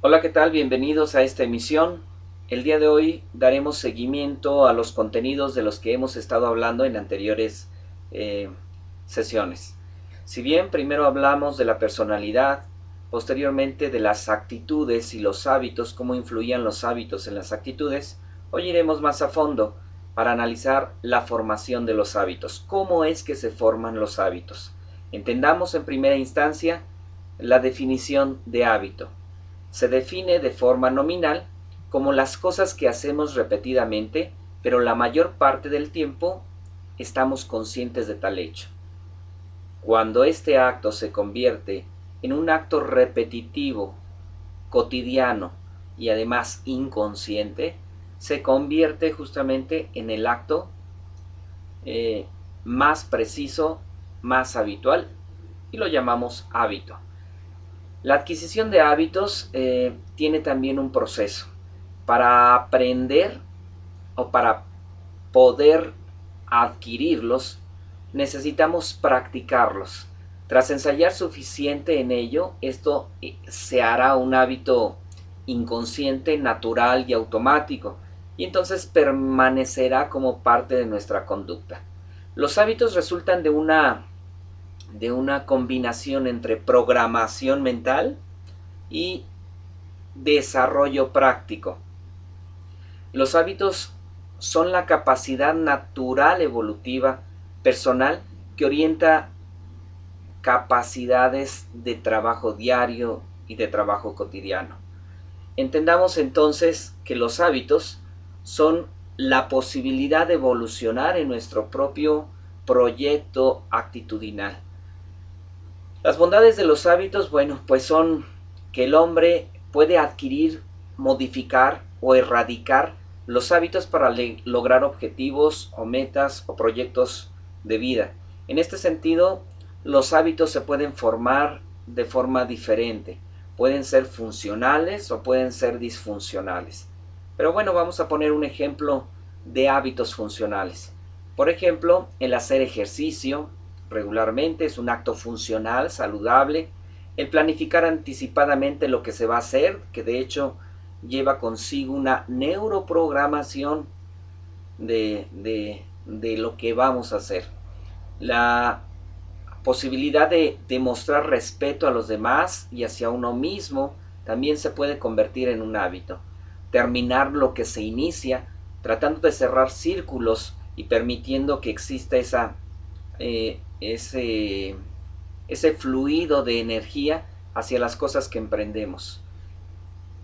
Hola, ¿qué tal? Bienvenidos a esta emisión. El día de hoy daremos seguimiento a los contenidos de los que hemos estado hablando en anteriores eh, sesiones. Si bien primero hablamos de la personalidad, posteriormente de las actitudes y los hábitos, cómo influían los hábitos en las actitudes, hoy iremos más a fondo para analizar la formación de los hábitos. ¿Cómo es que se forman los hábitos? Entendamos en primera instancia la definición de hábito. Se define de forma nominal como las cosas que hacemos repetidamente, pero la mayor parte del tiempo estamos conscientes de tal hecho. Cuando este acto se convierte en un acto repetitivo, cotidiano y además inconsciente, se convierte justamente en el acto eh, más preciso, más habitual, y lo llamamos hábito. La adquisición de hábitos tiene también un proceso. Para aprender o para poder adquirirlos, necesitamos practicarlos. Tras ensayar suficiente en ello, esto se hará un hábito inconsciente, natural y automático, y entonces permanecerá como parte de nuestra conducta. Los hábitos resultan de una combinación entre programación mental y desarrollo práctico. Los hábitos son la capacidad natural evolutiva personal que orienta capacidades de trabajo diario y de trabajo cotidiano. Entendamos entonces que los hábitos son la posibilidad de evolucionar en nuestro propio proyecto actitudinal. Las bondades de los hábitos, bueno, pues son que el hombre puede adquirir, modificar o erradicar los hábitos para lograr objetivos o metas o proyectos de vida. En este sentido, los hábitos se pueden formar de forma diferente. Pueden ser funcionales o pueden ser disfuncionales. Pero bueno, vamos a poner un ejemplo de hábitos funcionales. Por ejemplo, el hacer ejercicio regularmente es un acto funcional, saludable. El planificar anticipadamente lo que se va a hacer, que de hecho lleva consigo una neuroprogramación de lo que vamos a hacer. La posibilidad de demostrar respeto a los demás y hacia uno mismo también se puede convertir en un hábito. Terminar lo que se inicia, tratando de cerrar círculos y permitiendo que exista ese fluido de energía hacia las cosas que emprendemos.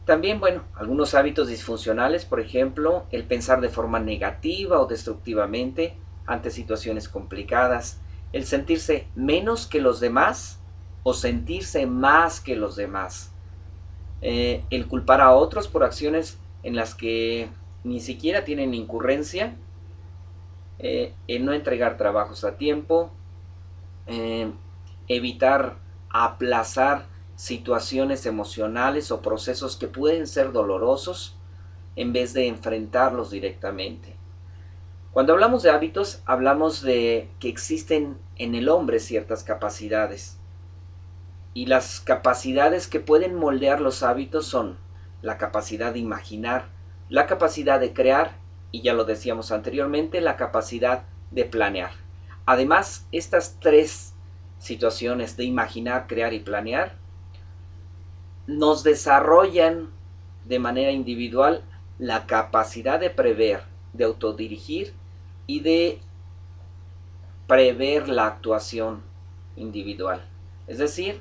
También, bueno, algunos hábitos disfuncionales, por ejemplo, el pensar de forma negativa o destructivamente ante situaciones complicadas, el sentirse menos que los demás o sentirse más que los demás, el culpar a otros por acciones en las que ni siquiera tienen incurrencia, el no entregar trabajos a tiempo, eh, evitar aplazar situaciones emocionales o procesos que pueden ser dolorosos en vez de enfrentarlos directamente. Cuando hablamos de hábitos, hablamos de que existen en el hombre ciertas capacidades. Y las capacidades que pueden moldear los hábitos son la capacidad de imaginar, la capacidad de crear y, ya lo decíamos anteriormente, la capacidad de planear. Además, estas tres situaciones de imaginar, crear y planear nos desarrollan de manera individual la capacidad de prever, de autodirigir y de prever la actuación individual. Es decir,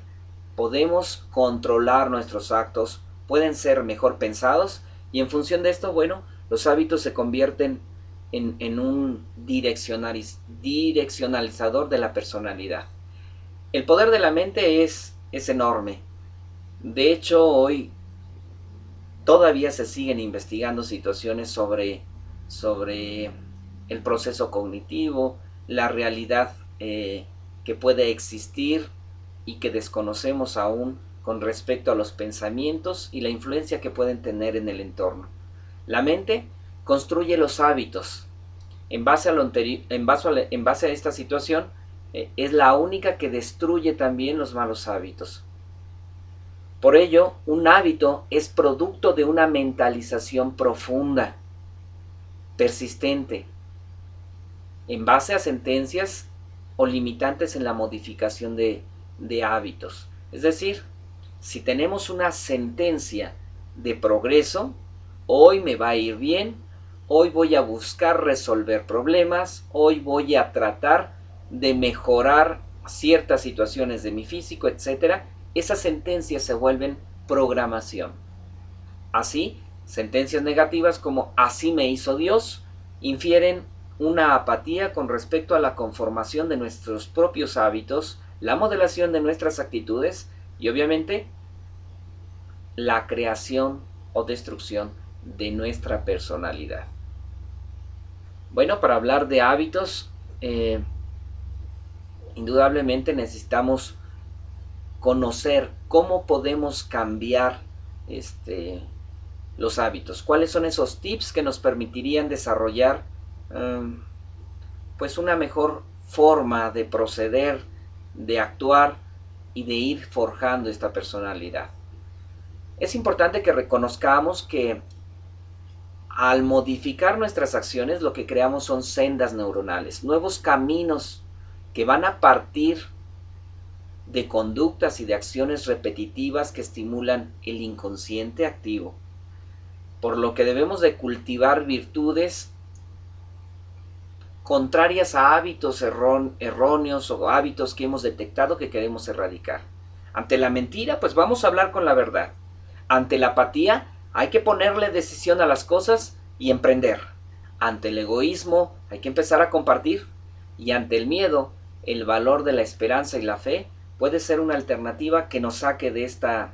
podemos controlar nuestros actos, pueden ser mejor pensados y en función de esto, bueno, los hábitos se convierten en un direccionalizador de la personalidad. El poder de la mente es enorme. De hecho, hoy todavía se siguen investigando situaciones sobre el proceso cognitivo, la realidad que puede existir y que desconocemos aún con respecto a los pensamientos y la influencia que pueden tener en el entorno. La mente construye los hábitos. En base a, en base a esta situación, es la única que destruye también los malos hábitos. Por ello, un hábito es producto de una mentalización profunda, persistente, en base a sentencias o limitantes en la modificación de hábitos. Es decir, si tenemos una sentencia de progreso, hoy me va a ir bien, hoy voy a buscar resolver problemas, hoy voy a tratar de mejorar ciertas situaciones de mi físico, etcétera, esas sentencias se vuelven programación. Así, sentencias negativas como así me hizo Dios infieren una apatía con respecto a la conformación de nuestros propios hábitos, la modelación de nuestras actitudes y obviamente la creación o destrucción de nuestra personalidad. Bueno, para hablar de hábitos, indudablemente necesitamos conocer cómo podemos cambiar los hábitos, cuáles son esos tips que nos permitirían desarrollar pues una mejor forma de proceder, de actuar y de ir forjando esta personalidad. Es importante que reconozcamos que al modificar nuestras acciones lo que creamos son sendas neuronales, nuevos caminos que van a partir de conductas y de acciones repetitivas que estimulan el inconsciente activo, por lo que debemos de cultivar virtudes contrarias a hábitos erróneos o hábitos que hemos detectado que queremos erradicar. Ante la mentira, pues vamos a hablar con la verdad. Ante la apatía, hay que ponerle decisión a las cosas y emprender. Ante el egoísmo, hay que empezar a compartir. Y ante el miedo, el valor de la esperanza y la fe puede ser una alternativa que nos saque de este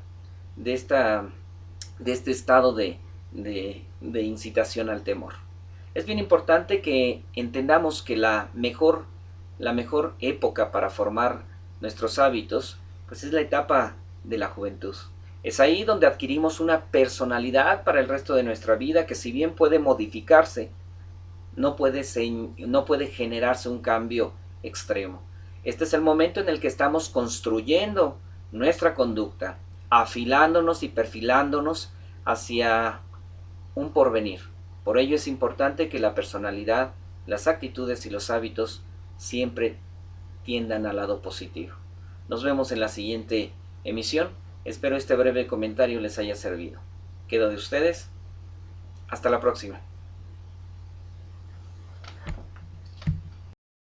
estado de incitación al temor. Es bien importante que entendamos que la mejor época para formar nuestros hábitos pues es la etapa de la juventud. Es ahí donde adquirimos una personalidad para el resto de nuestra vida que, si bien puede modificarse, no puede generarse un cambio extremo. Este es el momento en el que estamos construyendo nuestra conducta, afilándonos y perfilándonos hacia un porvenir. Por ello es importante que la personalidad, las actitudes y los hábitos siempre tiendan al lado positivo. Nos vemos en la siguiente emisión. Espero este breve comentario les haya servido. Quedo de ustedes. Hasta la próxima.